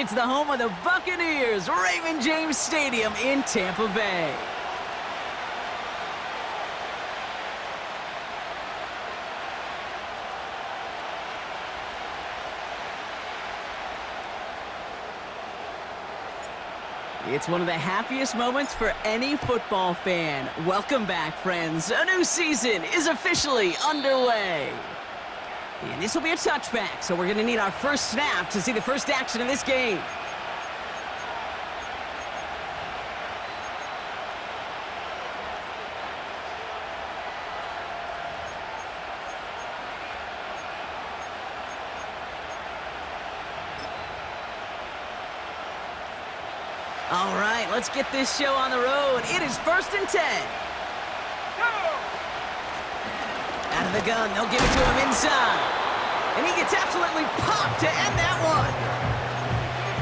It's the home of the Buccaneers, Raymond James Stadium in Tampa Bay. It's one of the happiest moments for any football fan. Welcome back, friends. A new season is officially underway. And this will be a touchback, so we're going to need our first snap to see the first action of this game. All right, let's get this show on the road. It is 1st and 10. Out of the gun, they'll give it to him inside. And he gets absolutely popped to end that one.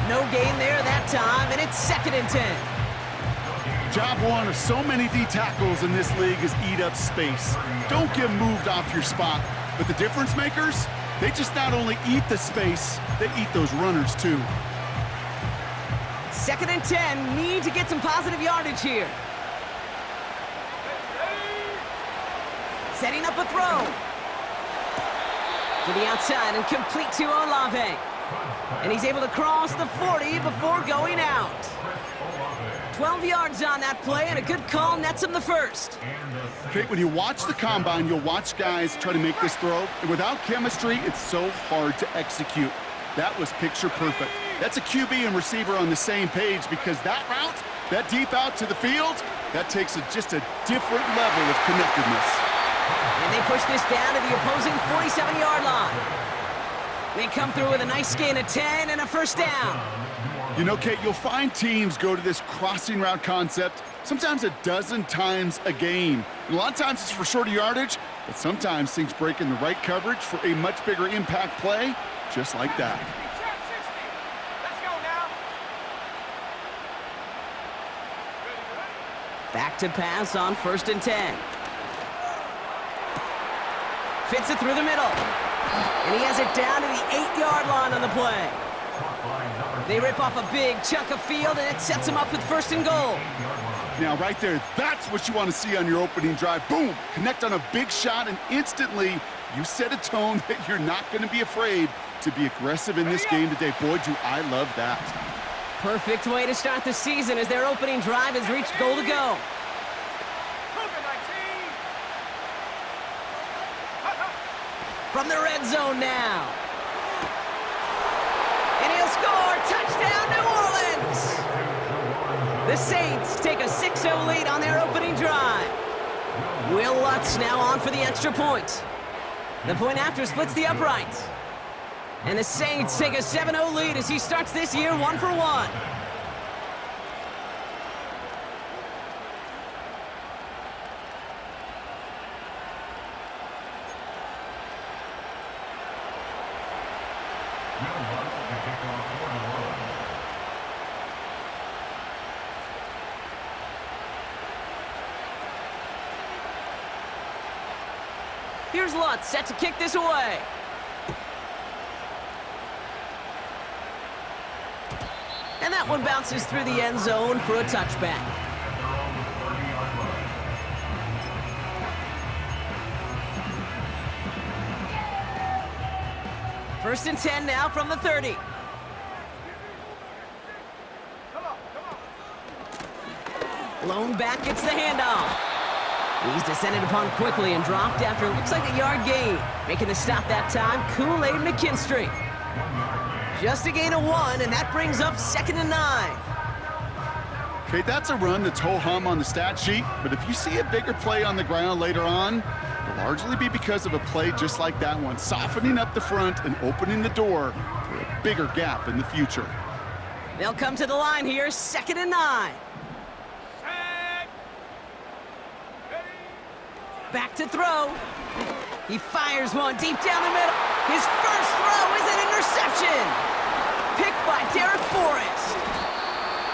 No gain there that time, and it's 2nd and 10. Job one of so many D tackles in this league is eat up space. Don't get moved off your spot. But the difference makers, they just not only eat the space, they eat those runners too. 2nd and 10, need to get some positive yardage here. Setting up a throw. To the outside and complete to Olave. And he's able to cross the 40 before going out. 12 yards on that play, and a good call nets him the first. Okay, when you watch the combine, you'll watch guys try to make this throw. And without chemistry, it's so hard to execute. That was picture perfect. That's a QB and receiver on the same page because that route, that deep out to the field, that takes just a different level of connectedness. And they push this down to the opposing 47-yard line. They come through with a nice gain of 10 and a first down. You know, Kate, you'll find teams go to this crossing route concept sometimes a dozen times a game. And a lot of times it's for shorter yardage, but sometimes things break in the right coverage for a much bigger impact play, just like that. Back to pass on 1st and 10. Fits it through the middle. And he has it down to the 8-yard line on the play. They rip off a big chunk of field, and it sets him up with 1st and goal. Now, right there, that's what you want to see on your opening drive. Boom! Connect on a big shot, and instantly you set a tone that you're not going to be afraid to be aggressive in this game today. Boy, do I love that. Perfect way to start the season as their opening drive has reached goal to go. From the red zone now. And he'll score. Touchdown, New Orleans! The Saints take a 6-0 lead on their opening drive. Will Lutz now on for the extra point. The point after splits the uprights. And the Saints take a 7-0 lead as he starts this year 1-for-1. Here's Lutz set to kick this away. And that one bounces through the end zone for a touchback. First and 10 now from the 30. Lone back gets the handoff. He's descended upon quickly and dropped after it looks like a yard gain. Making the stop that time, Kool-Aid McKinstry. Just a gain of 1, and that brings up 2nd and 9. Okay, that's a run that's ho-hum on the stat sheet, but if you see a bigger play on the ground later on, it'll largely be because of a play just like that one, softening up the front and opening the door for a bigger gap in the future. They'll come to the line here, 2nd and 9. Back to throw. He fires one deep down the middle. His first throw is an interception. Picked by Derek Forrest.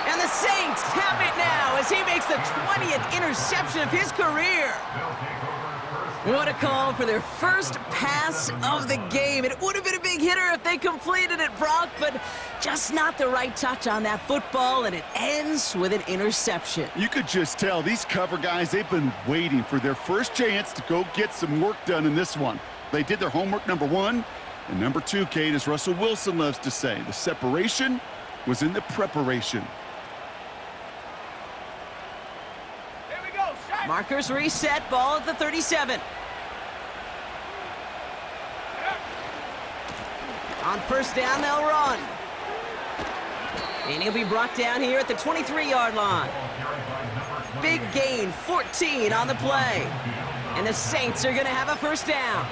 And the Saints have it now as he makes the 20th interception of his career. What a call for their first pass of the game. It would have been a big hitter if they completed it, Brock, but just not the right touch on that football, and it ends with an interception. You could just tell these cover guys, they've been waiting for their first chance to go get some work done in this one. They did their homework, number one. And number two, Kate, as Russell Wilson loves to say, the separation was in the preparation. Here we go, shot. Markers reset, ball at the 37. On first down, they'll run. And he'll be brought down here at the 23-yard line. Big gain, 14 on the play. And the Saints are going to have a first down.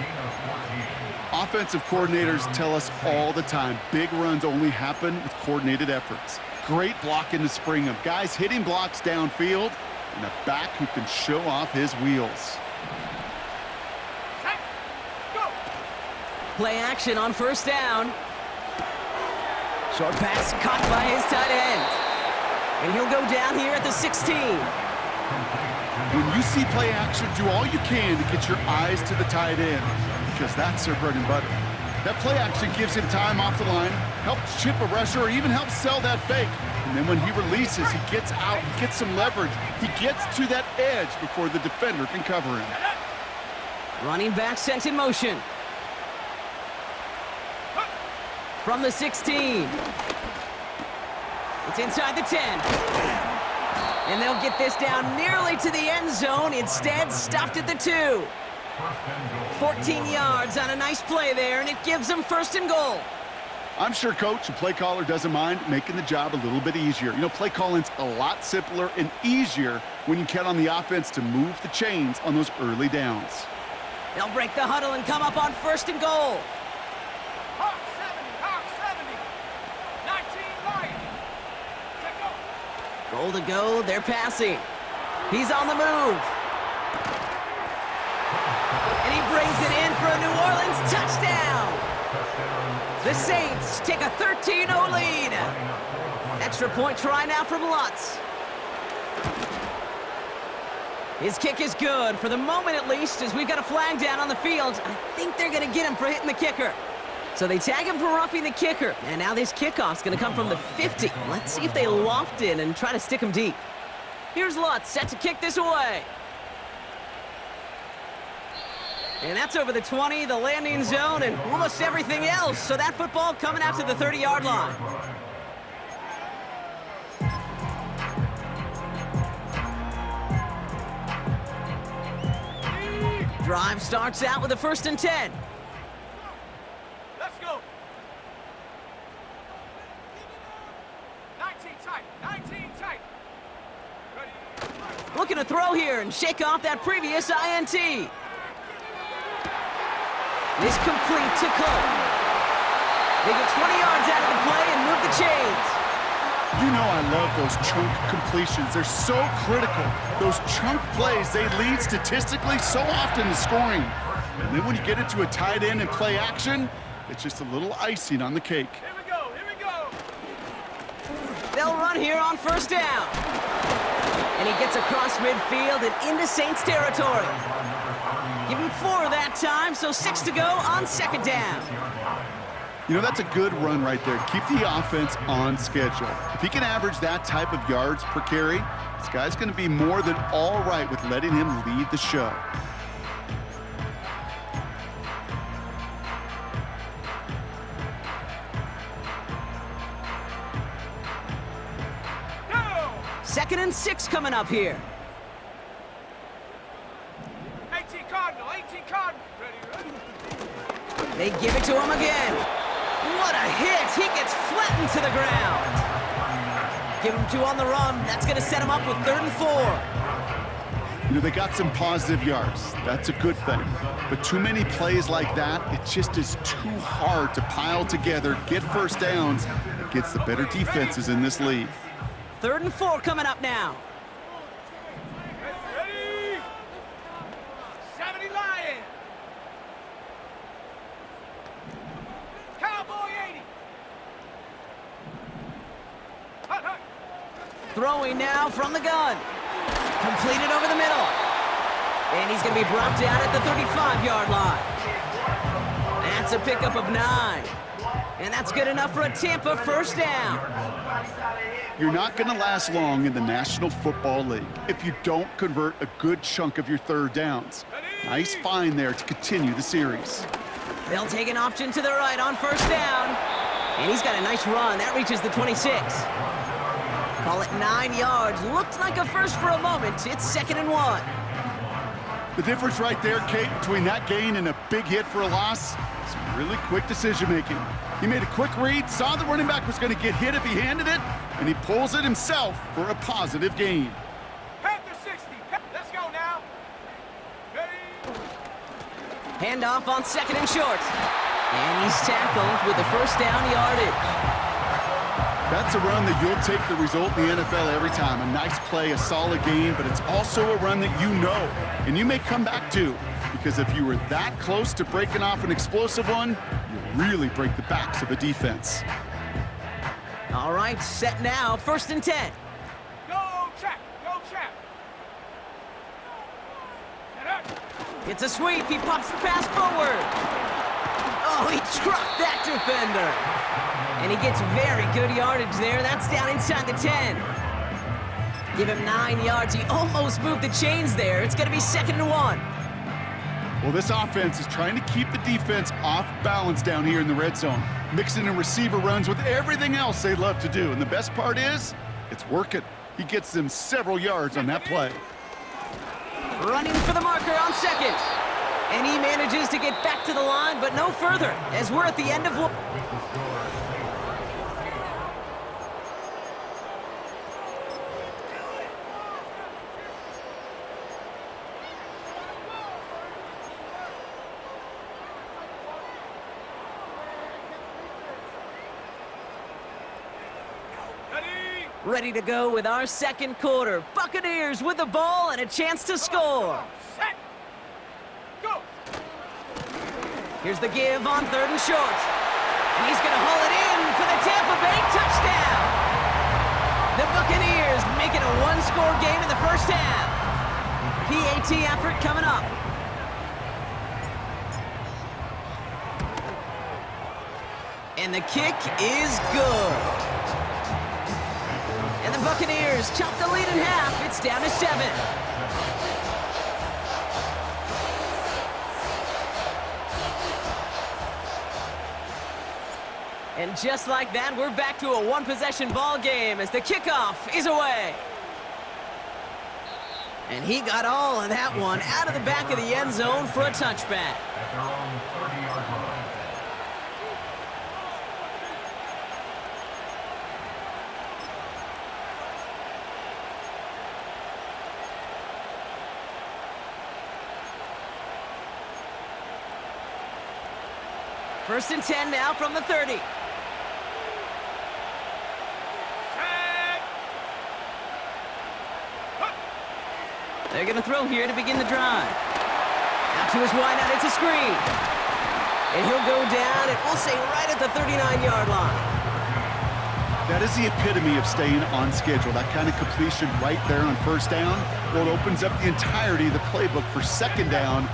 Offensive coordinators tell us all the time, big runs only happen with coordinated efforts. Great blocking to spring them. Guys hitting blocks downfield, and a back who can show off his wheels. Set, go. Play action on first down. Short pass caught by his tight end. And he'll go down here at the 16. When you see play action, do all you can to get your eyes to the tight end, because that's their bread and butter. That play action gives him time off the line, helps chip a rusher, or even helps sell that fake. And then when he releases, he gets out, he gets some leverage. He gets to that edge before the defender can cover him. Running back sent in motion. From the 16. It's inside the 10. And they'll get this down nearly to the end zone. Instead, stopped at the 2. 14 yards on a nice play there, and it gives them first and goal. I'm sure coach and play caller doesn't mind making the job a little bit easier. You know, play calling's a lot simpler and easier when you count on the offense to move the chains on those early downs. They'll break the huddle and come up on first and goal. Hawk 70, 19 Lions. Set, go. Goal to go, they're passing. He's on the move. And he brings it in for a New Orleans touchdown. The Saints take a 13-0 lead. Extra point try now from Lutz. His kick is good, for the moment at least, as we've got a flag down on the field. I think they're going to get him for hitting the kicker. So they tag him for roughing the kicker. And now this kickoff's going to come from the 50. Let's see if they loft in and try to stick him deep. Here's Lutz, set to kick this away. And that's over the 20, the landing zone, and almost everything else. So that football coming out to the 30-yard line. Drive starts out with a 1st and 10. Let's go. 19 tight. Ready. Looking to throw here and shake off that previous INT. It's complete to Cole. They get 20 yards out of the play and move the chains. You know I love those chunk completions. They're so critical. Those chunk plays, they lead statistically so often to scoring. And then when you get into a tight end and play action, it's just a little icing on the cake. Here we go. They'll run here on first down. And he gets across midfield and into Saints territory. Give him 4 that time, so 6 to go on second down. You know, that's a good run right there. Keep the offense on schedule. If he can average that type of yards per carry, this guy's going to be more than all right with letting him lead the show. Go. 2nd and 6 coming up here. 18 Cardinal. Ready. They give it to him again. What a hit! He gets flattened to the ground. Give him 2 on the run. That's going to set him up with 3rd and 4. You know, they got some positive yards. That's a good thing. But too many plays like that, it just is too hard to pile together, get first downs against the better defenses in this league. 3rd and 4 coming up now. Ready. 70 Lions. Cowboy 80. Hut. Throwing now from the gun. Completed over the middle. And he's going to be brought down at the 35-yard line. That's a pickup of 9. And that's good enough for a Tampa first down. You're not going to last long in the National Football League if you don't convert a good chunk of your third downs. Nice find there to continue the series. They'll take an option to the right on first down. And he's got a nice run. That reaches the 26. Call it 9 yards. Looked like a first for a moment. It's 2nd and 1. The difference right there, Kate, between that gain and a big hit for a loss, some really quick decision-making. He made a quick read, saw the running back was going to get hit if he handed it, and he pulls it himself for a positive gain. Panther 60. Let's go now. Ready? Handoff on 2nd and short. And he's tackled with the first down yardage. That's a run that you'll take the result in the NFL every time. A nice play, a solid game, but it's also a run that you know, and you may come back to, because if you were that close to breaking off an explosive one, you really break the backs of a defense. All right, set now, 1st and 10. Go check. Go check. Get up. It's a sweep. He pops the pass forward. Oh, he trucked that defender. And he gets very good yardage there. That's down inside the 10. Give him 9 yards. He almost moved the chains there. It's going to be 2nd and 1. Well, this offense is trying to keep the defense off balance down here in the red zone, mixing in receiver runs with everything else they love to do. And the best part is, it's working. He gets them several yards on that play. Running for the marker on 2nd. And he manages to get back to the line, but no further, as we're at the end of one. Ready to go with our 2nd quarter. Buccaneers with the ball and a chance to score. Set. Go. Here's the give on 3rd and short. And he's going to haul it in for the Tampa Bay touchdown. The Buccaneers make it a one-score game in the first half. PAT effort coming up. And the kick is good. And the Buccaneers chop the lead in half. It's down to 7. And just like that, we're back to a one-possession ball game as the kickoff is away. And he got all of that one out of the back of the end zone for a touchback. At their own 30-yard line. First and 10 now from the 30. Set. They're going to throw here to begin the drive. Out to his wideout, it's a screen. And he'll go down, and we'll say right at the 39-yard line. That is the epitome of staying on schedule. That kind of completion right there on first down. Well, it opens up the entirety of the playbook for 2nd down.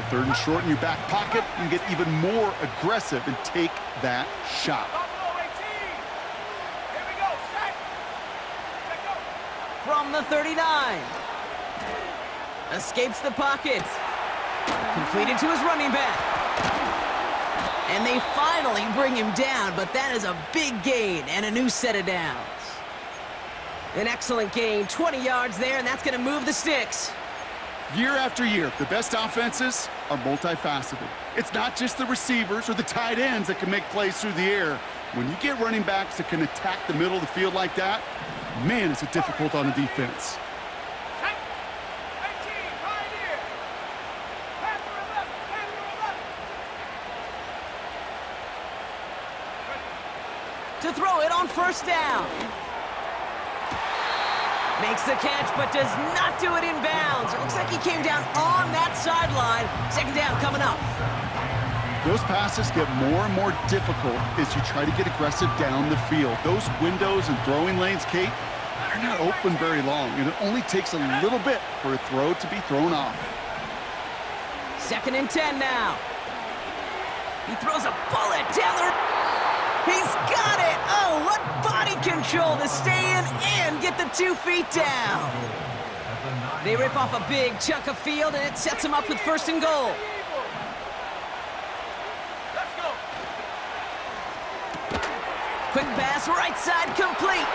3rd and short in your back pocket, you can get even more aggressive and take that shot. Buffalo 18. Here we go. Set. Let go. From the 39. Escapes the pocket. Completed to his running back. And they finally bring him down, but that is a big gain and a new set of downs. An excellent gain, 20 yards there, and that's going to move the sticks. Year after year, the best offenses are multifaceted. It's not just the receivers or the tight ends that can make plays through the air. When you get running backs that can attack the middle of the field like that, man, it's difficult on a defense. Set. 18. Pioneer. Panther 11. Panther 11. To throw it on first down. Makes the catch, but does not do it in bounds. It looks like he came down on that sideline. 2nd down coming up. Those passes get more and more difficult as you try to get aggressive down the field. Those windows and throwing lanes, Kate, are not open very long, and it only takes a little bit for a throw to be thrown off. 2nd and 10 now. He throws a bullet down the... He's got it! Oh, what body control to stay in and get the 2 feet down. They rip off a big chunk of field, and it sets them up with 1st and goal. Let's go. Quick pass, right side, complete.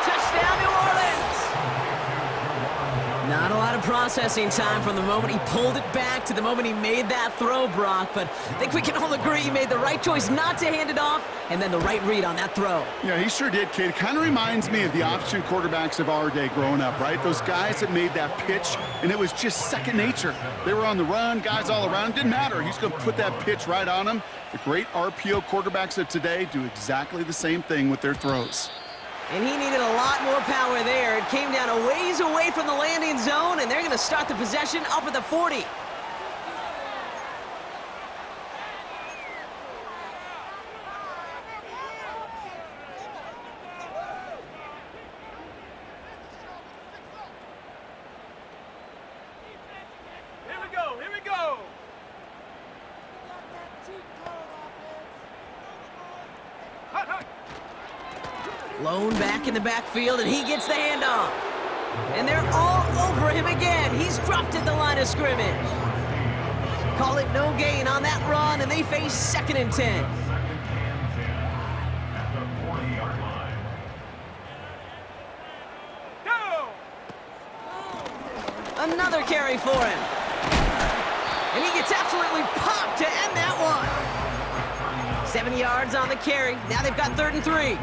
Touchdown, New Orleans. Not a lot of processing time from the moment he pulled it back to the moment he made that throw, Brock, but I think we can all agree he made the right choice not to hand it off, and then the right read on that throw. Yeah, he sure did, kid. Kind of reminds me of the option quarterbacks of our day growing up, right? Those guys that made that pitch, and it was just second nature. They were on the run, guys all around. Didn't matter. He's going to put that pitch right on them. The great RPO quarterbacks of today do exactly the same thing with their throws. And he needed a lot more power there. It came down a ways away from the landing zone, and they're going to start the possession up at the 40. Here we go. Here we go. Hut, hut. Lone back in the backfield, and he gets the handoff. And they're all over him again. He's dropped at the line of scrimmage. Call it no gain on that run, and they face 2nd and 10. Go. Another carry for him. And he gets absolutely popped to end that one. 7 yards on the carry. Now they've got 3rd and 3.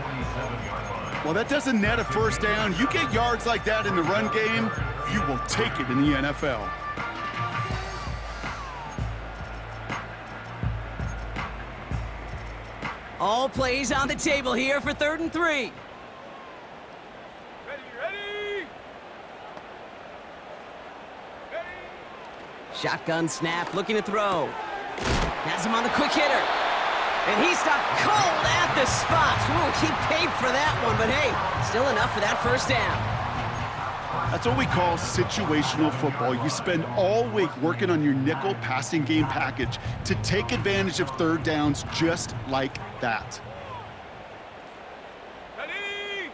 Well, that doesn't net a 1st down. You get yards like that in the run game, you will take it in the NFL. All plays on the table here for 3rd and 3. Ready, ready. Ready. Shotgun snap, looking to throw. Has him on the quick hitter. And he stopped cold at the spot. Ooh, he paid for that one, but hey, still enough for that 1st down. That's what we call situational football. You spend all week working on your nickel passing game package to take advantage of 3rd downs just like that. Ready.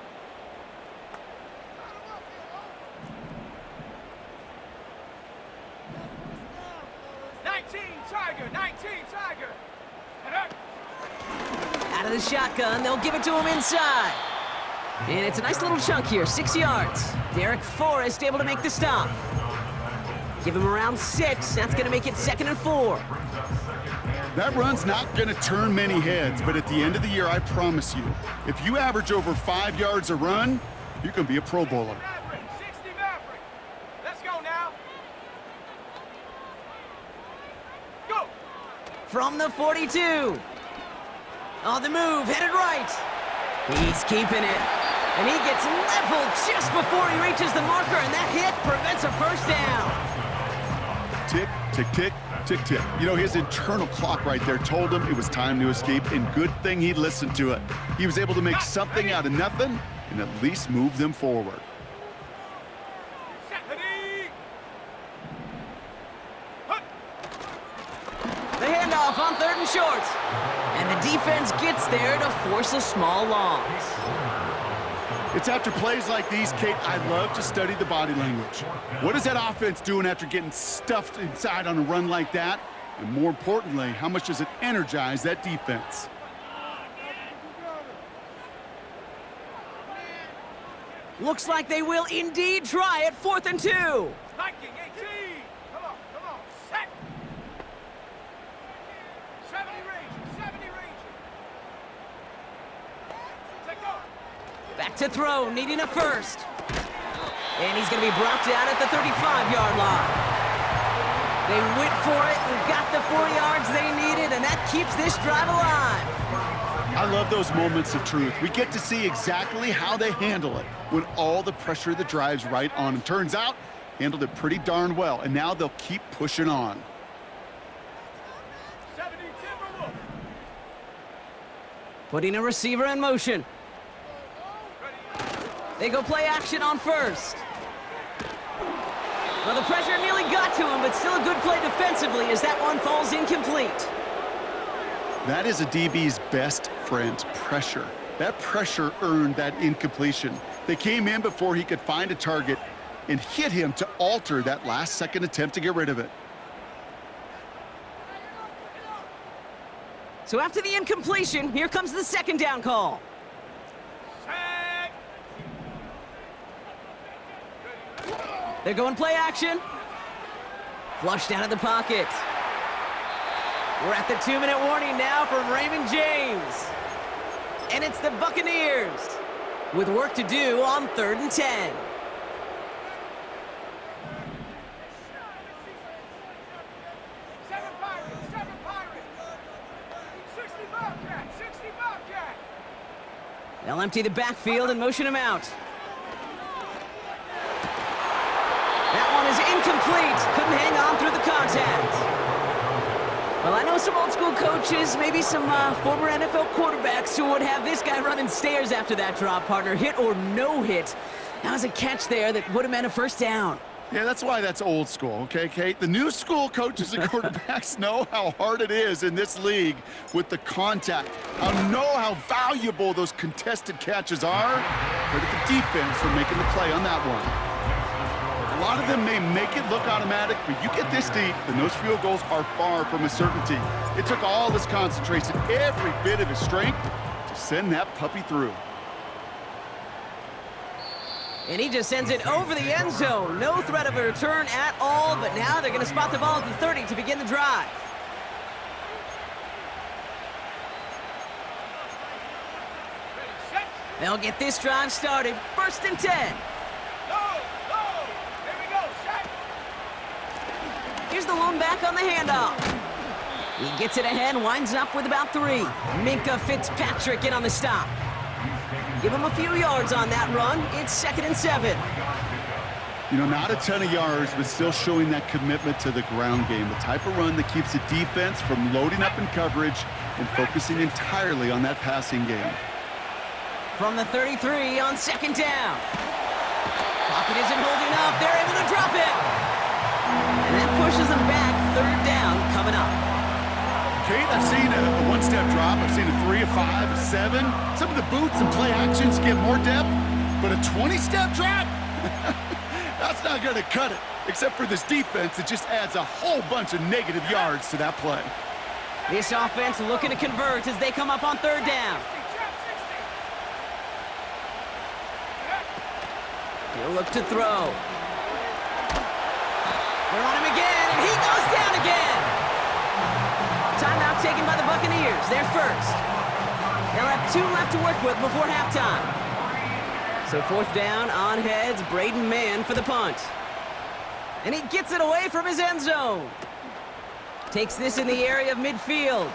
19 Tiger. 19 Tiger. And up. Out of the shotgun, they'll give it to him inside. And it's a nice little chunk here, 6 yards. Derek Forrest able to make the stop. Give him around 6. That's going to make it 2nd and 4. That run's not going to turn many heads, but at the end of the year, I promise you, if you average over 5 yards a run, you're going to be a Pro Bowler. Maverick. 60 Maverick. Let's go now. Go. From the 42. On the move, headed right. He's keeping it. And he gets leveled just before he reaches the marker, and that hit prevents a 1st down. Tick, tick, tick, tick, tick. You know, his internal clock right there told him it was time to escape, and good thing he listened to it. He was able to make something out of nothing and at least move them forward. Ready. Hut. The handoff on 3rd and short. And the defense gets there to force a small loss. It's after plays like these, Kate, I love to study the body language. What is that offense doing after getting stuffed inside on a run like that? And more importantly, how much does it energize that defense? Looks like they will indeed try it, 4th and 2. Viking 18. Come on, come on. Set. 70 range. 70 range. Take off. Back to throw, needing a 1st. And he's going to be brought down at the 35-yard line. They went for it and got the 4 yards they needed, and that keeps this drive alive. I love those moments of truth. We get to see exactly how they handle it when all the pressure that drives right on them. Turns out, handled it pretty darn well, and now they'll keep pushing on. 70 Timberwolf. Putting a receiver in motion. They go play action on 1st. Well, the pressure nearly got to him, but still a good play defensively as that one falls incomplete. That is a DB's best friend, pressure. That pressure earned that incompletion. They came in before he could find a target and hit him to alter that last-second attempt to get rid of it. So after the incompletion, here comes the second down call. Set. They're going play action. Flushed out of the pocket. We're at the 2-minute warning now from Raymond James. And it's the Buccaneers with work to do on 3rd and 10. Seven Pirates. 60 Bobcat. 60 Bobcat. They'll empty the backfield and motion him out. That one is incomplete. Couldn't hang on through the contact. Well, I know some old-school coaches, maybe some former NFL quarterbacks who would have this guy running stairs after that drop, partner. Hit or no hit. That was a catch there that would have meant a first down. Yeah, that's why that's old school, okay, Kate? The new school coaches and quarterbacks know how hard it is in this league with the contact. Know how valuable those contested catches are. Credit the defense for making the play on that one. A lot of them may make it look automatic, but you get this deep, and those field goals are far from a certainty. It took all this concentration, every bit of his strength, to send that puppy through. And he just sends it over the end zone. No threat of a return at all, but now they're going to spot the ball at the 30 to begin the drive. Ready, set. They'll get this drive started. 1st and 10. Go. Here we go. Set. Here's the lone back on the handoff. He gets it ahead, winds up with about 3. Minka Fitzpatrick in on the stop. Give him a few yards on that run. It's 2nd and 7. You know, not a ton of yards, but still showing that commitment to the ground game. The type of run that keeps the defense from loading up in coverage and focusing entirely on that passing game. From the 33 on 2nd down. Pocket isn't holding up. They're able to drop it. And that pushes them back. 3rd down coming up. Kate, I've seen a one-step drop. I've seen a 3, a 5, a 7. Some of the boots and play actions get more depth, but a 20-step drop? That's not going to cut it, except for this defense. It just adds a whole bunch of negative yards to that play. This offense looking to convert as they come up on 3rd down. He'll look to throw. They're on him again, and he goes down again. Timeout taken by the Buccaneers. They're first. They'll have 2 left to work with before halftime. So 4th down on heads. Braden Mann for the punt. And he gets it away from his end zone. Takes this in the area of midfield.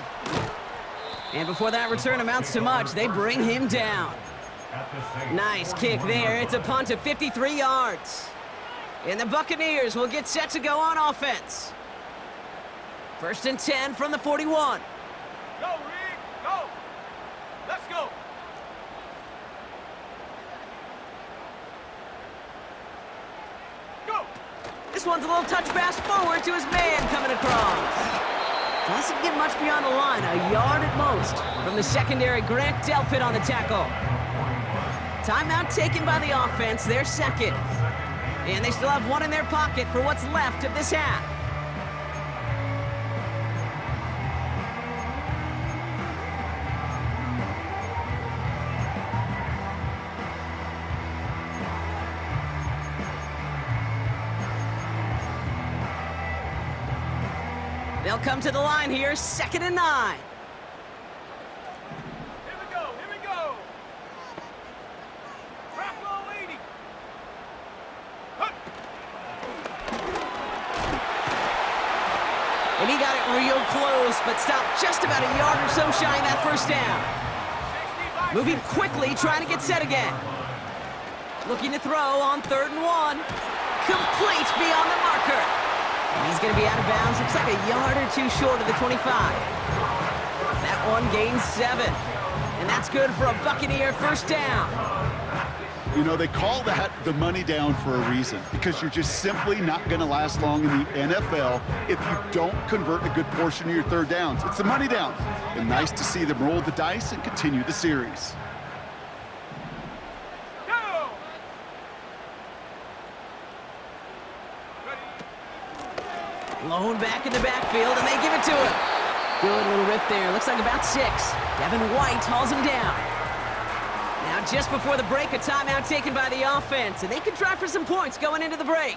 And before that return amounts to much, they bring him down. Nice kick there. It's a punt of 53 yards. And the Buccaneers will get set to go on offense. 1st and 10 from the 41. Go, Reed. Go. Let's go. Go. This one's a little touch pass forward to his man coming across. Doesn't get much beyond the line, a yard at most. From the secondary, Grant Delpit on the tackle. Timeout taken by the offense, their 2nd. And they still have 1 in their pocket for what's left of this half. They'll come to the line here, 2nd and 9. Here we go. Rocco 80. Hut. And he got it real close, but stopped just about a yard or so shy of that 1st down. 60 by Moving quickly, trying to get set again. Looking to throw on 3rd and 1. Complete beyond the marker. And he's going to be out of bounds. Looks like a yard or 2 short of the 25. That one gains 7. And that's good for a Buccaneer 1st down. You know, they call that the money down for a reason, because you're just simply not going to last long in the NFL if you don't convert a good portion of your third downs. It's the money down. And nice to see them roll the dice and continue the series. Go! Lone back in the backfield, and they give it to him. Good little rip there. Looks like about 6. Devin White hauls him down. Now, just before the break, a timeout taken by the offense, and they can try for some points going into the break.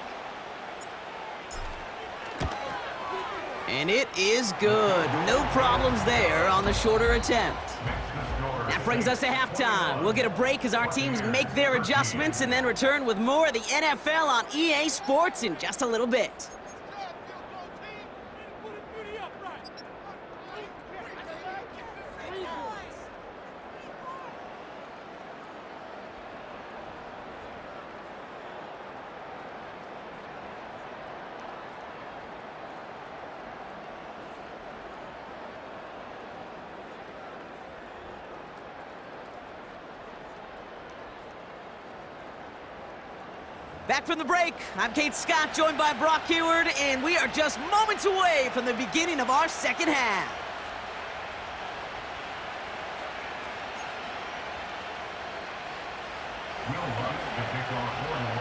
And it is good. No problems there on the shorter attempt. That brings us to halftime. We'll get a break as our teams make their adjustments and then return with more of the NFL on EA Sports in just a little bit. Back from the break, I'm Kate Scott, joined by Brock Heward, and we are just moments away from the beginning of our second half.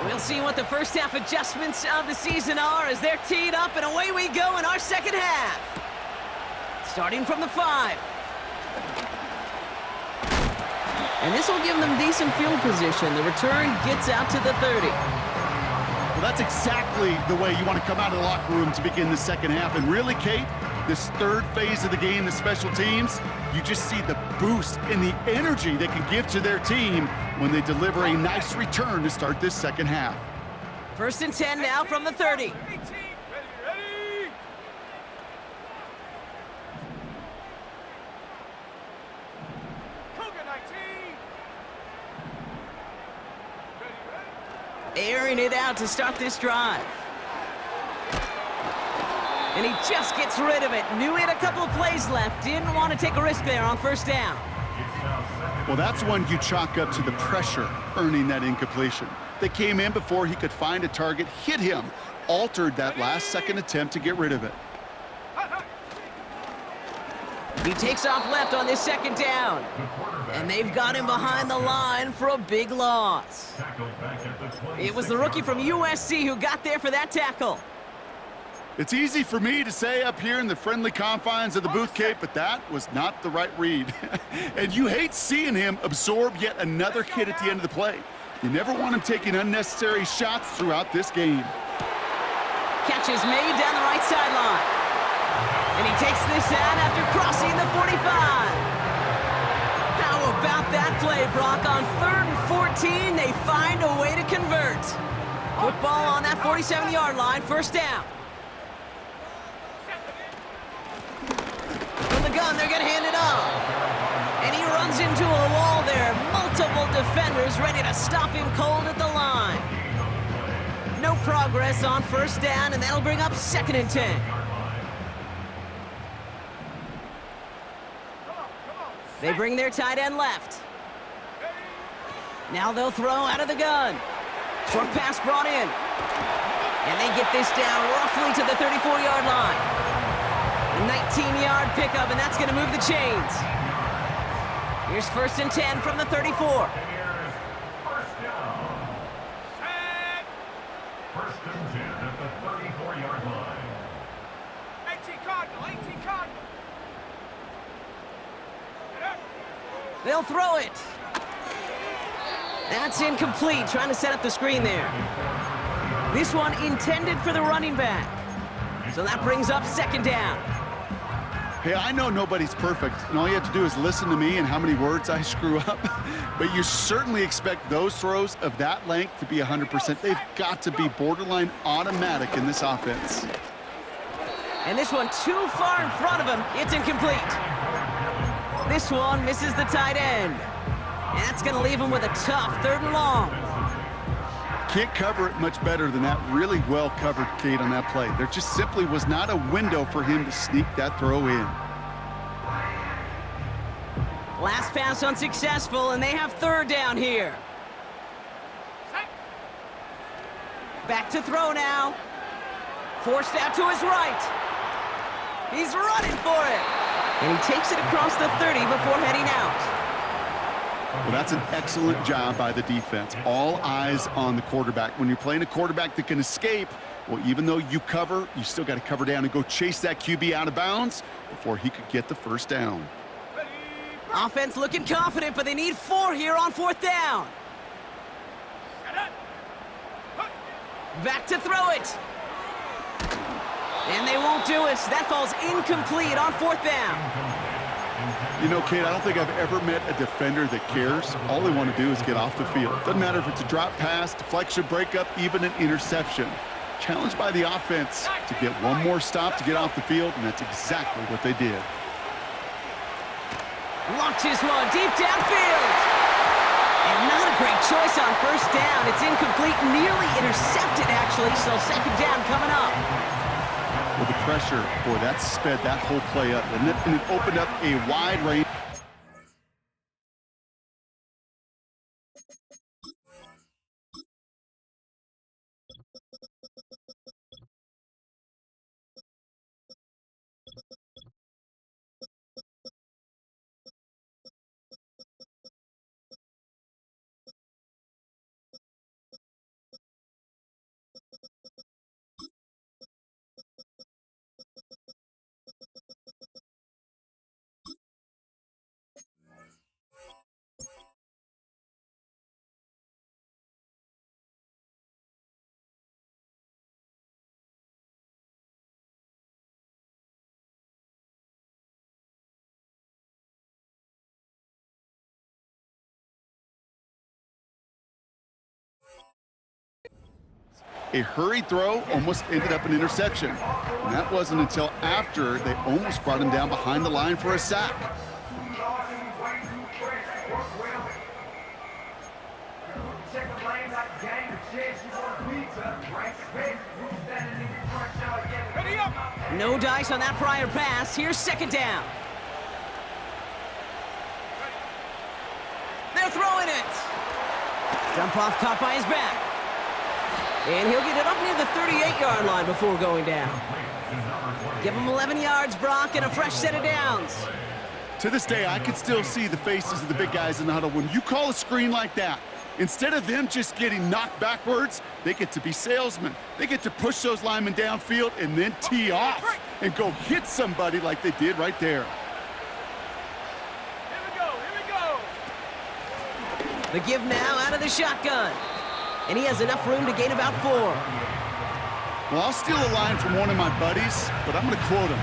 We'll see what the first half adjustments of the season are as they're teed up, and away we go in our second half. Starting from the 5. And this will give them decent field position. The return gets out to the 30. Well, that's exactly the way you want to come out of the locker room to begin the second half. And really, Kate, this third phase of the game, the special teams, you just see the boost in the energy they can give to their team when they deliver a nice return to start this second half. 1st and 10 now from the 30. 18, ready. Cougar 19. Ready. Airing it out to start this drive. And he just gets rid of it. Knew he had a couple of plays left. Didn't want to take a risk there on 1st down. Well, that's one you chalk up to the pressure earning that incompletion. They came in before he could find a target, hit him, altered that last second attempt to get rid of it. He takes off left on this 2nd down. And they've got him behind the line for a big loss. It was the rookie from USC who got there for that tackle. It's easy for me to say up here in the friendly confines of the booth, Kate, but that was not the right read. And you hate seeing him absorb yet another hit at the end of the play. You never want him taking unnecessary shots throughout this game. Catch is made down the right sideline. And he takes this out after crossing the 45. How about that play, Brock? On 3rd and 14, they find a way to convert. Football on that 47-yard line, 1st down. From the gun, they're going to hand it off. And he runs into a wall there. Multiple defenders ready to stop him cold at the line. No progress on 1st down, and that'll bring up 2nd and 10. They bring their tight end left. Now they'll throw out of the gun. Short pass brought in. And they get this down roughly to the 34-yard line. A 19-yard pickup, and that's going to move the chains. Here's 1st and 10 from the 34. First down. First and 10 at the 34-yard line. 18 Cardinal. They'll throw it. That's incomplete, trying to set up the screen there. This one intended for the running back. So that brings up 2nd down. Hey, I know nobody's perfect, and all you have to do is listen to me and how many words I screw up. But you certainly expect those throws of that length to be 100%. They've got to be borderline automatic in this offense. And this one too far in front of him. It's incomplete. This one misses the tight end. And that's going to leave him with a tough 3rd and long. Can't cover it much better than that. Really well covered, Kate, on that play. There just simply was not a window for him to sneak that throw in. Last pass unsuccessful, and they have 3rd down here. Back to throw now. Forced out to his right. He's running for it. And he takes it across the 30 before heading out. Well, that's an excellent job by the defense. All eyes on the quarterback. When you're playing a quarterback that can escape, well, even though you cover, you still got to cover down and go chase that QB out of bounds before he could get the first down. Offense looking confident, but they need 4 here on 4th down. Back to throw it. And they won't do it. That falls incomplete on 4th down. You know, Kate, I don't think I've ever met a defender that cares. All they want to do is get off the field. Doesn't matter if it's a drop pass, deflection, breakup, even an interception. Challenged by the offense to get one more stop to get off the field, and that's exactly what they did. Launches one deep downfield. And not a great choice on 1st down. It's incomplete, nearly intercepted, actually, so 2nd down coming up. With the pressure, boy, that sped that whole play up, and it opened up a wide range. A hurried throw almost ended up an interception. And that wasn't until after they almost brought him down behind the line for a sack. No dice on that prior pass. Here's 2nd down. They're throwing it. Dump off caught by his back. And he'll get it up near the 38-yard line before going down. Give him 11 yards, Brock, and a fresh set of downs. To this day, I can still see the faces of the big guys in the huddle. When you call a screen like that, instead of them just getting knocked backwards, they get to be salesmen. They get to push those linemen downfield and then tee off and go hit somebody like they did right there. Here we go. The give now out of the shotgun. And he has enough room to gain about 4. Well, I'll steal a line from one of my buddies, but I'm going to quote him.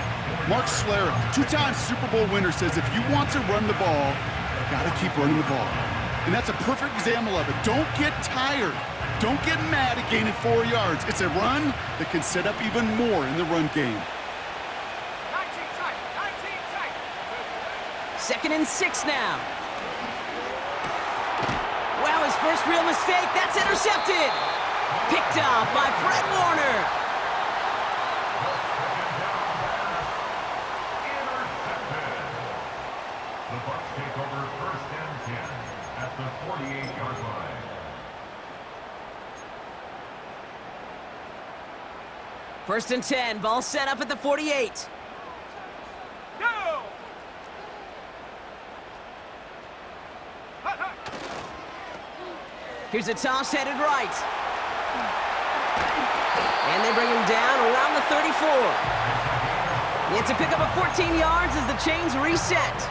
Mark Schlereth, 2-time Super Bowl winner, says if you want to run the ball, you got to keep running the ball. And that's a perfect example of it. Don't get tired. Don't get mad at gaining 4 yards. It's a run that can set up even more in the run game. 19 tight. 19 tight. 2nd and 6 now. Wow, his first real mistake. That's intercepted. Picked off by Fred Warner. The Bucs take over 1st and 10 at the 48-yard line. 1st and 10. Ball set up at the 48. Go. Here's a toss headed right. And they bring him down around the 34. It's a pickup of 14 yards as the chains reset.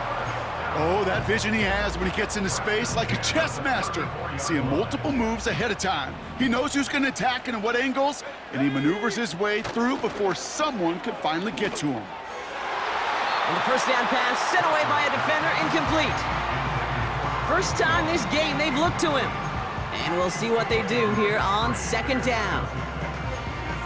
Oh, that vision he has when he gets into space like a chess master. Seeing multiple moves ahead of time. He knows who's going to attack and at what angles, and he maneuvers his way through before someone can finally get to him. And the 1st down pass sent away by a defender, incomplete. First time this game they've looked to him. And we'll see what they do here on 2nd down.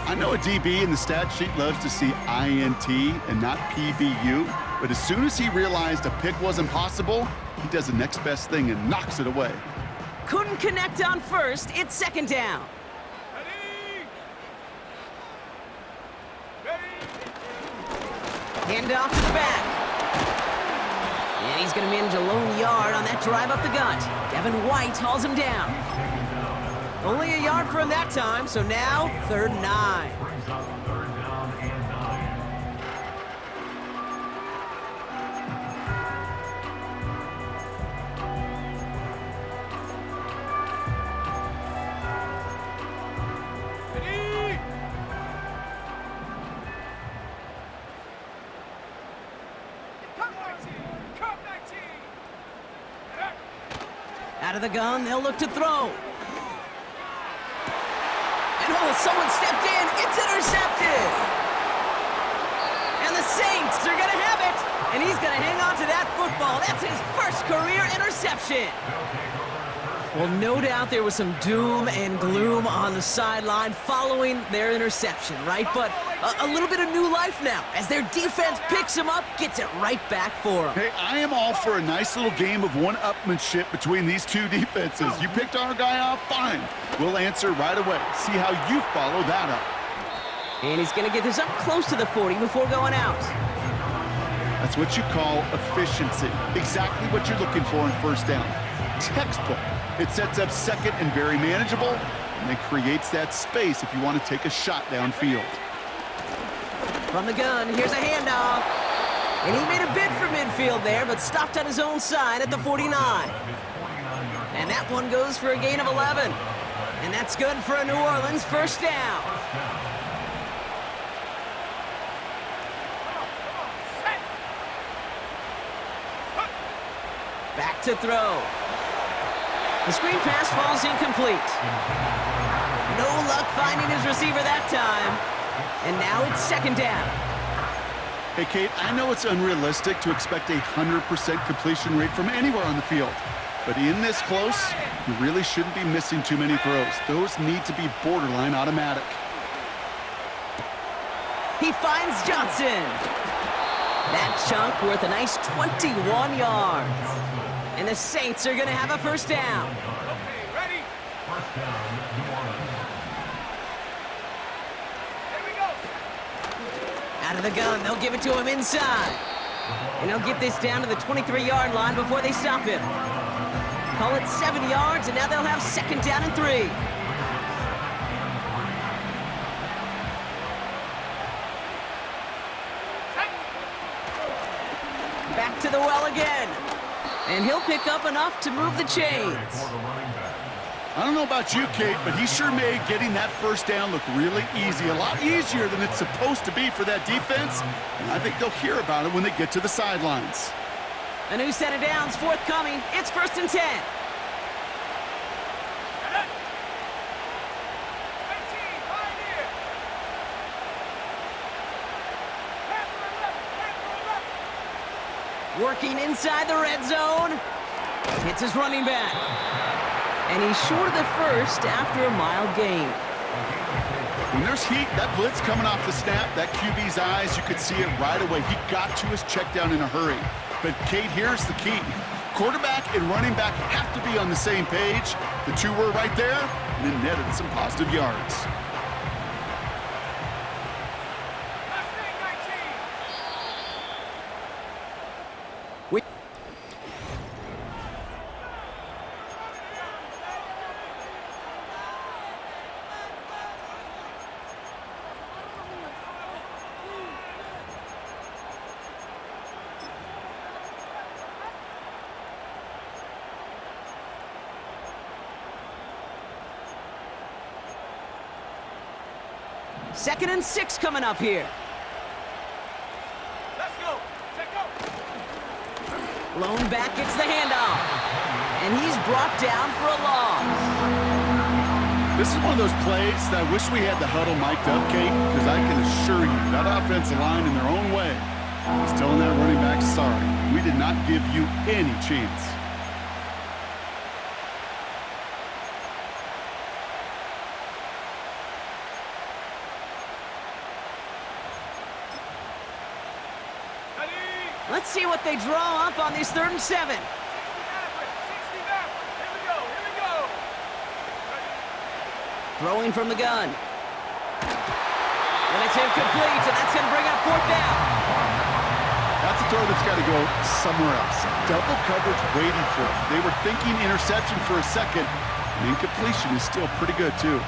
I know a DB in the stat sheet loves to see INT and not PBU, but as soon as he realized a pick wasn't possible, he does the next best thing and knocks it away. Couldn't connect on 1st. It's 2nd down. Hand off to the back. And he's going to manage a lone yard on that drive up the gut. Devin White hauls him down. Only a yard for him that time, so now 3rd and 9. Brings up 3rd down and 9. Ready? Cut 19! Cut 19! Out of the gun, they'll look to throw. And someone stepped in. It's intercepted. And the Saints are going to have it. And he's going to hang on to that football. That's his first career interception. Well, no doubt there was some doom and gloom on the sideline following their interception, right? But a little bit of new life now as their defense picks him up, gets it right back for them. Hey, I am all for a nice little game of one-upmanship between these two defenses. You picked our guy off, fine. We'll answer right away. See how you follow that up. And he's going to get this up close to the 40 before going out. That's what you call efficiency. Exactly what you're looking for in 1st down. Textbook. It sets up 2nd and very manageable, and it creates that space if you want to take a shot downfield. From the gun, here's a handoff. And he made a bid for midfield there, but stopped on his own side at the 49. And that one goes for a gain of 11. And that's good for a New Orleans 1st down. Back to throw. The screen pass falls incomplete. No luck finding his receiver that time. And now it's 2nd down. Hey, Kate, I know it's unrealistic to expect a 100% completion rate from anywhere on the field. But in this close, you really shouldn't be missing too many throws. Those need to be borderline automatic. He finds Johnson. That chunk worth a nice 21 yards. And the Saints are going to have a 1st down. Okay, ready? 1st down, New Orleans. Here we go! Out of the gun, they'll give it to him inside. And he'll get this down to the 23-yard line before they stop him. Call it 7 yards, and now they'll have 2nd down and 3. Back to the well again. And he'll pick up enough to move the chains. I don't know about you, Kate, but he sure made getting that 1st down look really easy. A lot easier than it's supposed to be for that defense. And I think they'll hear about it when they get to the sidelines. A new set of downs forthcoming. It's 1st and 10. 19, pioneer! Working inside the red zone. Hits his running back. And he's short of the 1st after a mild gain. When there's heat, that blitz coming off the snap, that QB's eyes, you could see it right away. He got to his check down in a hurry. But, Kate, here's the key. Quarterback and running back have to be on the same page. The two were right there, and it netted some positive yards. We Second and 6 coming up here. Let's go! Check go! Lone back gets the handoff. And he's brought down for a loss. This is one of those plays that I wish we had the huddle mic'd up, Kate, because I can assure you that offensive line in their own way is telling that running back, sorry, we did not give you any chance. Let's see what they draw up on this 3rd and 7. 60 back. Here we go, here we go. Throwing from the gun. And it's incomplete, and that's going to bring up 4th down. That's a throw that's got to go somewhere else. Double coverage waiting for it. They were thinking interception for a second, The incompletion is still pretty good, too.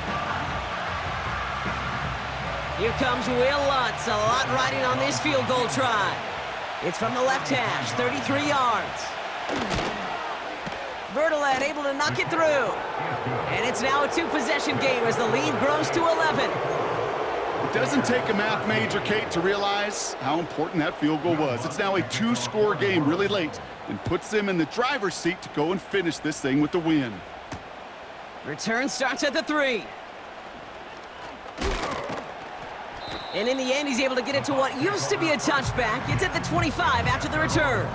Here comes Will Lutz. A lot riding on this field goal try. It's from the left hash, 33 yards. Bertolet able to knock it through. And it's now a two-possession game as the lead grows to 11. It doesn't take a math major, Kate, to realize how important that field goal was. It's now a two-score game really late and puts them in the driver's seat to go and finish this thing with the win. Return starts at the 3. And in the end, he's able to get it to what used to be a touchback. It's at the 25 after the return.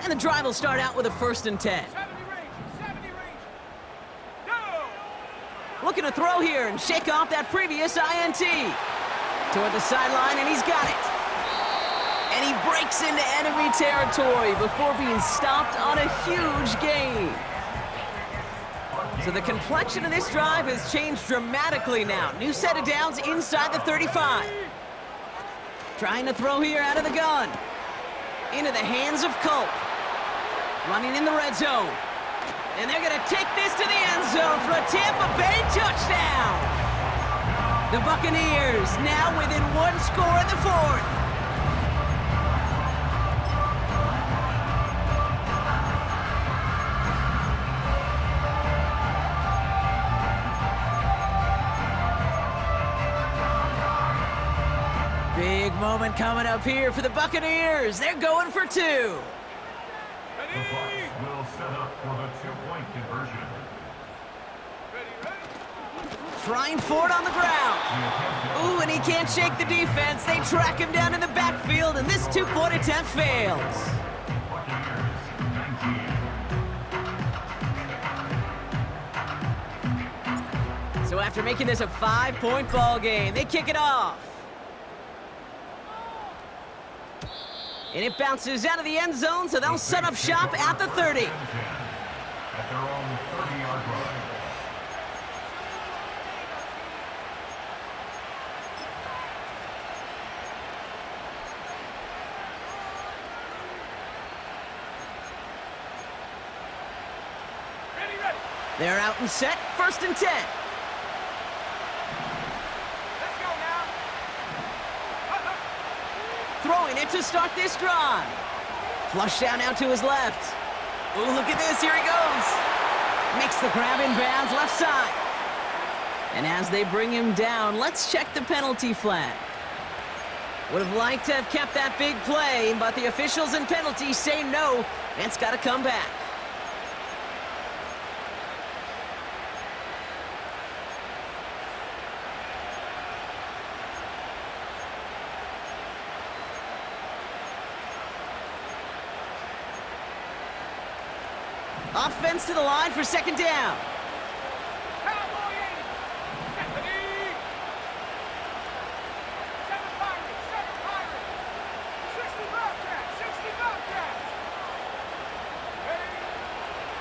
And the drive will start out with a 1st and 10. 70 range. Go! Looking to throw here and shake off that previous INT. Toward the sideline, and he's got it. And he breaks into enemy territory before being stopped on a huge gain. So the complexion of this drive has changed dramatically now. New set of downs inside the 35. Trying to throw here out of the gun. Into the hands of Culp. Running in the red zone. And they're going to take this to the end zone for a Tampa Bay touchdown. The Buccaneers now within 1 score in the 4th. Big moment coming up here for the Buccaneers. They're going for 2. The Bucs will set up for the two-point conversion. Trying for it on the ground. Ooh, and he can't shake the defense. They track him down in the backfield, and this two-point attempt fails. So after making this a 5-point ball game, they kick it off. And it bounces out of the end zone, so they'll set up shop at the 30. At their own 30-yard line. They're out and set, 1st and 10. Let's go now. Throwing it to start this drive. Flush down now to his left. Ooh, look at this, here he goes. Makes the grab in bounds, left side. And as they bring him down, let's check the penalty flag. Would have liked to have kept that big play, but the officials and penalties say no, and it's got to come back. Offense to the line for 2nd down. Cowboy 80. Set the knee. 7 Pirates. 60 Bobcat. 60 Bobcat.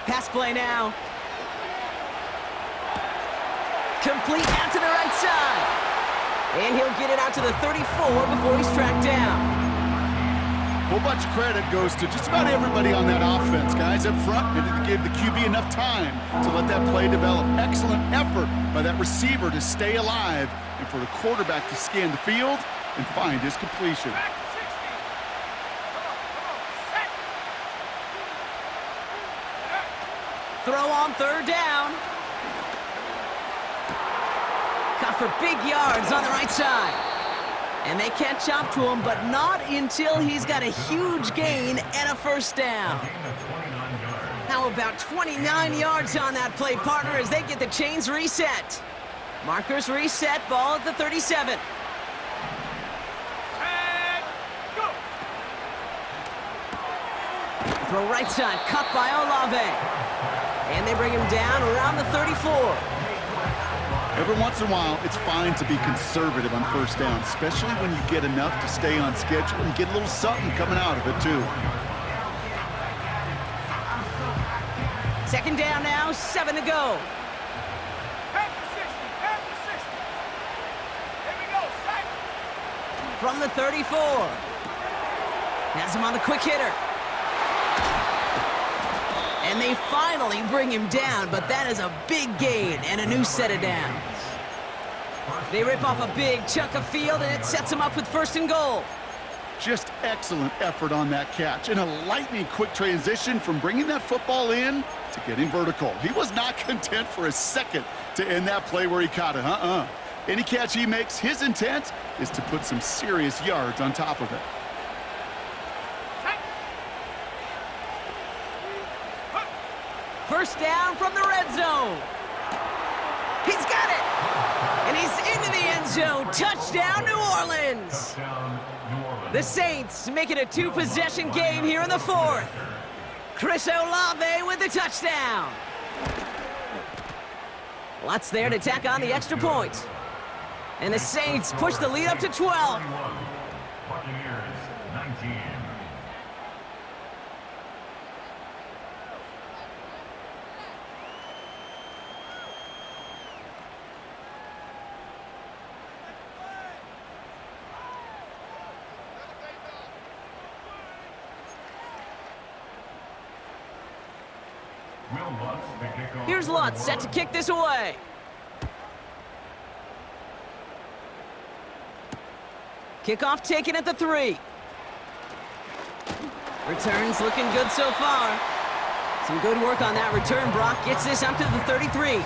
Pass play now. Complete out to the right side. And he'll get it out to the 34 before he's tracked down. A whole bunch of credit goes to just about everybody on that offense. Guys up front needed to give the QB enough time to let that play develop. Excellent effort by that receiver to stay alive and for the quarterback to scan the field and find his completion. Back to 60. Come on. Set. Throw on 3rd down. Caught for big yards on the right side. And they catch up to him, but not until he's got a huge gain and a 1st down. How about 29 yards on that play, partner, as they get the chains reset. Markers reset, ball at the 37. And go. Throw right side, cut by Olave. And they bring him down around the 34. Every once in a while, it's fine to be conservative on 1st down, especially when you get enough to stay on schedule and get a little something coming out of it, too. 2nd down now, 7 to go. Hey, from the 34. Has him on the quick hitter. And they finally bring him down, but that is a big gain and a new set of downs. They rip off a big chunk of field, and it sets him up with 1st and goal. Just excellent effort on that catch, and a lightning quick transition from bringing that football in to getting vertical. He was not content for a second to end that play where he caught it. Any catch he makes, his intent is to put some serious yards on top of it. First down from the red zone. He's got it. And he's into the end zone. Touchdown, New Orleans. The Saints make it a 2-possession game here in the 4th. Chris Olave with the touchdown. Lots there to tack on the extra point. And the Saints push the lead up to 12. Buccaneers 19. Here's Lutz set to kick this away. Kickoff taken at the 3. Returns looking good so far. Some good work on that return. Brock gets this up to the 33.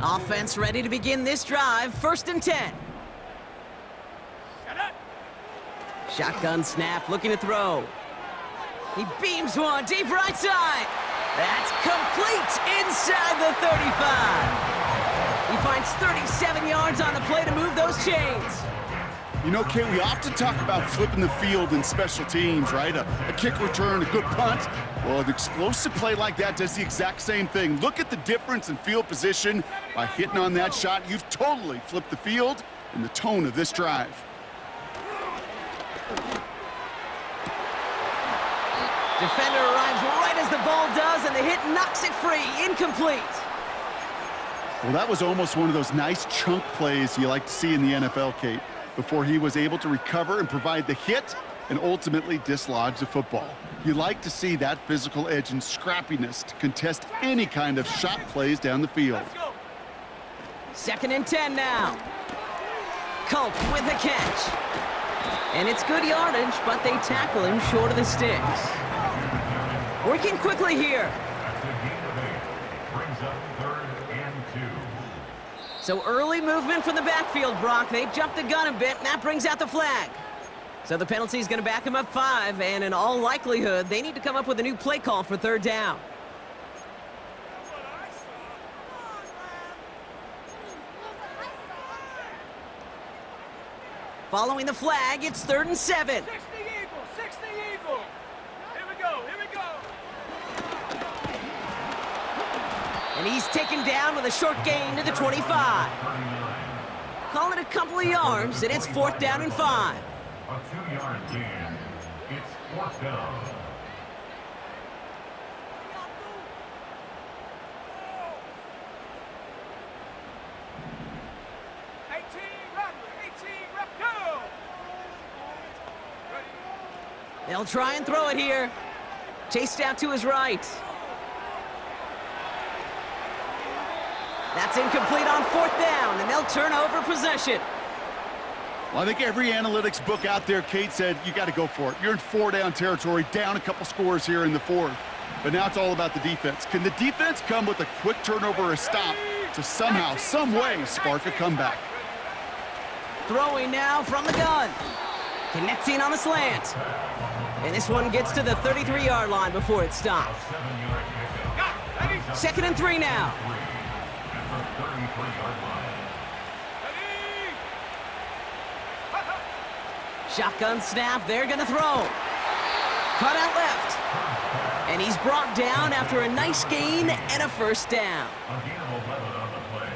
Offense ready to begin this drive. 1st and 10. Shotgun snap, looking to throw. He beams one deep right side. That's complete inside the 35. He finds 37 yards on the play to move those chains. You know, Kate, we often talk about flipping the field in special teams, right? A kick return, a good punt. Well, an explosive play like that does the exact same thing. Look at the difference in field position. By hitting on that shot, you've totally flipped the field and the tone of this drive. Defender arrives right as the ball does, and the hit knocks it free. Incomplete. Well, that was almost one of those nice chunk plays you like to see in the NFL, Kate, before he was able to recover and provide the hit and ultimately dislodge the football. You like to see that physical edge and scrappiness to contest any kind of shot plays down the field. 2nd and 10 now. Culp with the catch. And it's good yardage, but they tackle him short of the sticks. Working quickly here. So early movement from the backfield, Brock. They've jumped the gun a bit, and that brings out the flag. So the penalty is going to back him up 5, and in all likelihood, they need to come up with a new play call for 3rd down. Following the flag, it's 3rd and 7. 60 Eagle. Here we go. And he's taken down with a short gain to the 25. Call it a couple of yards, and it's 4th down and 5. A 2-yard gain. It's 4th down. They'll try and throw it here. Chased out to his right. That's incomplete on 4th down, and they'll turn over possession. Well, I think every analytics book out there, Kate, said you got to go for it. You're in 4-down territory, down a couple scores here in the 4th. But now it's all about the defense. Can the defense come with a quick turnover or a stop to somehow, some way, spark a comeback? Throwing now from the gun. Connecting on the slant. And this one gets to the 33-yard line before it stops. 2nd and 3 now. Shotgun snap, they're gonna throw. Cut out left. And he's brought down after a nice gain and a 1st down. A gain of 11 on the play.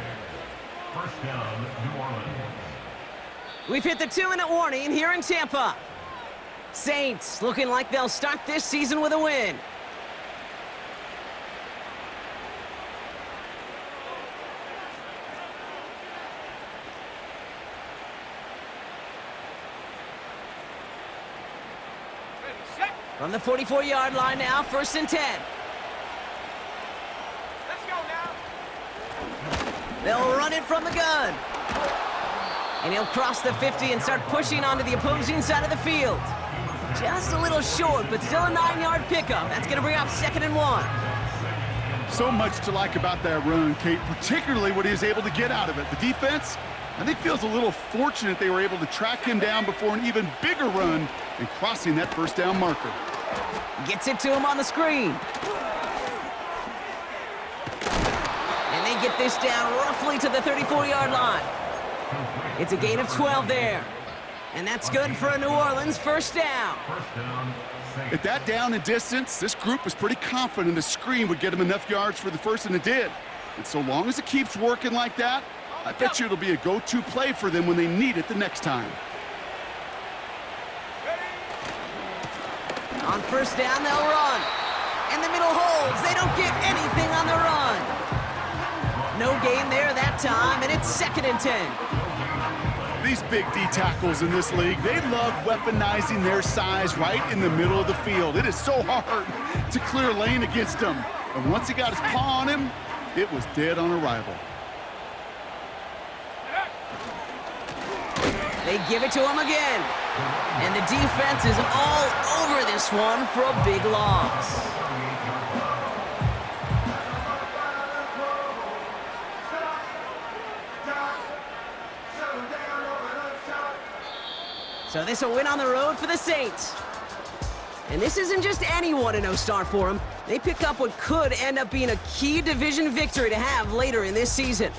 1st down, New Orleans. We've hit the 2-minute warning here in Tampa. Saints looking like they'll start this season with a win. Ready, set. From the 44-yard line now, 1st and 10. Let's go now. They'll run it from the gun. And he'll cross the 50 and start pushing onto the opposing side of the field. Just a little short, but still a 9-yard pickup. That's going to bring up 2nd and 1. So much to like about that run, Kate, particularly what he was able to get out of it. The defense, I think, feels a little fortunate they were able to track him down before an even bigger run and crossing that 1st down marker. Gets it to him on the screen. And they get this down roughly to the 34-yard line. It's a gain of 12 there. And that's good for a New Orleans 1st down. At that down and distance, this group was pretty confident a screen would get him enough yards for the 1st, and it did. And so long as it keeps working like that, I bet you it'll be a go-to play for them when they need it the next time. On 1st down, they'll run. And the middle holds. They don't get anything on the run. No gain there that time, and it's 2nd and 10. These big D tackles in this league, they love weaponizing their size right in the middle of the field. It is so hard to clear lane against him. And once he got his paw on him, it was dead on arrival. They give it to him again. And the defense is all over this one for a big loss. So this a win on the road for the Saints. And this isn't just any 1-0 start for them. They pick up what could end up being a key division victory to have later in this season.